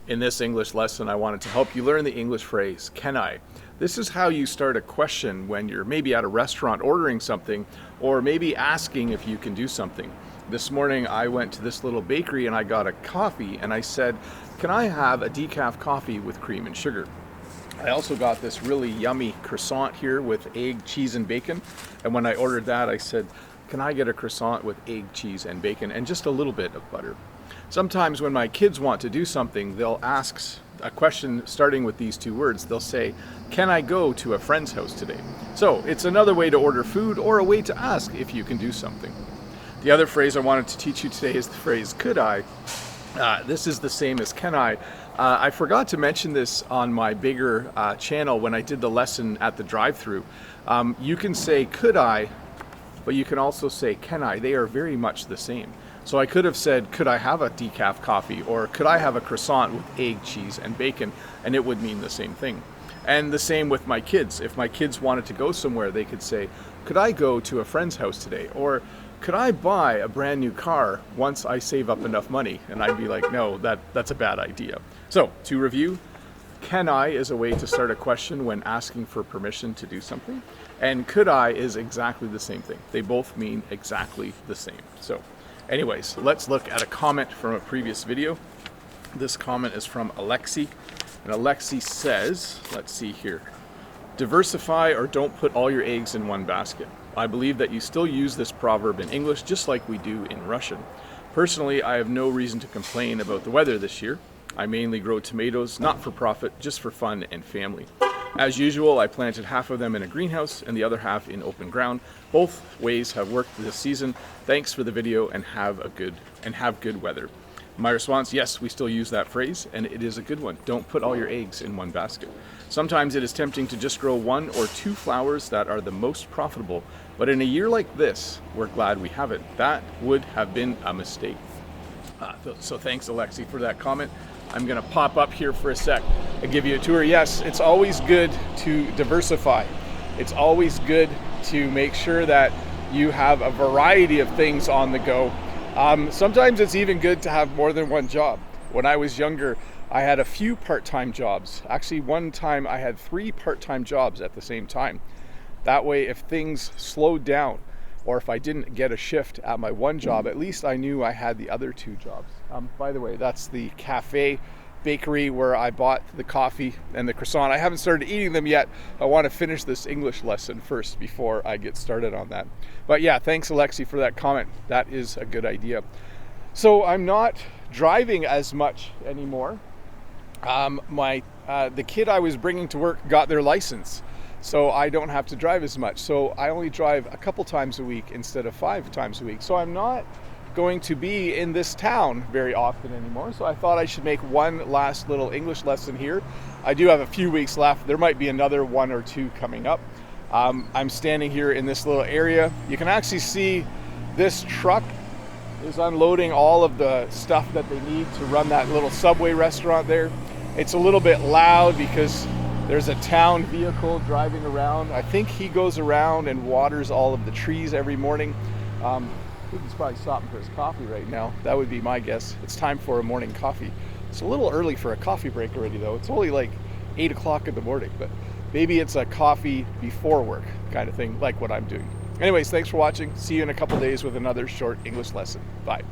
In this English lesson, I wanted to help you learn the English phrase, can I? This is how you start a question when you're maybe at a restaurant ordering something, or maybe asking if you can do something. This morning I went to this little bakery and I got a coffee and I said, can I have a decaf coffee with cream and sugar? I also got this really yummy croissant here with egg, cheese, and bacon. And when I ordered that, I said, can I get a croissant with egg, cheese, and bacon, and just a little bit of butter? Sometimes when my kids want to do something, they'll ask a question starting with these two words. They'll say, can I go to a friend's house today? So it's another way to order food or a way to ask if you can do something. The other phrase I wanted to teach you today is the phrase, could I? This is the same as can I. I forgot to mention this on my bigger channel when I did the lesson at the drive-thru. You can say, could I? But you can also say, can I? They are very much the same. So I could have said, could I have a decaf coffee? Or could I have a croissant with egg, cheese, and bacon? And it would mean the same thing. And the same with my kids. If my kids wanted to go somewhere, they could say, could I go to a friend's house today? Or could I buy a brand new car once I save up enough money? And I'd be like, no, that's a bad idea. So to review, can I is a way to start a question when asking for permission to do something. And could I is exactly the same thing. They both mean exactly the same. So anyways, let's look at a comment from a previous video. This comment is from Alexi. And Alexi says, let's see here, diversify or don't put all your eggs in one basket. I believe that you still use this proverb in English just like we do in Russian. Personally, I have no reason to complain about the weather this year. I mainly grow tomatoes, not for profit, just for fun and family. As usual, I planted half of them in a greenhouse and the other half in open ground. Both ways have worked this season. Thanks for the video and have good weather. My response, yes, we still use that phrase, and it is a good one. Don't put all your eggs in one basket. Sometimes it is tempting to just grow one or two flowers that are the most profitable, but in a year like this, we're glad we have it. That would have been a mistake. So thanks, Alexi, for that comment. I'm gonna pop up here for a sec and give you a tour. Yes, it's always good to diversify. It's always good to make sure that you have a variety of things on the go. Sometimes it's even good to have more than one job. When I was younger, I had a few part-time jobs. Actually, one time I had 3 part-time jobs at the same time. That way, if things slowed down, or if I didn't get a shift at my one job, at least I knew I had the other 2 jobs. By the way, that's the cafe bakery where I bought the coffee and the croissant. I haven't started eating them yet. I want to finish this English lesson first before I get started on that. But yeah, thanks Alexi for that comment. That is a good idea. So I'm not driving as much anymore. The kid I was bringing to work got their license, so I don't have to drive as much. So I only drive a couple times a week instead of 5 times a week. So I'm not going to be in this town very often anymore. So I thought I should make one last little English lesson here. I do have a few weeks left. There might be another 1 or 2 coming up. I'm standing here in this little area. You can actually see this truck is unloading all of the stuff that they need to run that little Subway restaurant there. It's a little bit loud because there's a town vehicle driving around. I think he goes around and waters all of the trees every morning. I think he's probably stopping for his coffee right now. That would be my guess. It's time for a morning coffee. It's a little early for a coffee break already though. It's only like 8 o'clock in the morning, but maybe it's a coffee before work kind of thing, like what I'm doing. Anyways, thanks for watching. See you in a couple days with another short English lesson. Bye.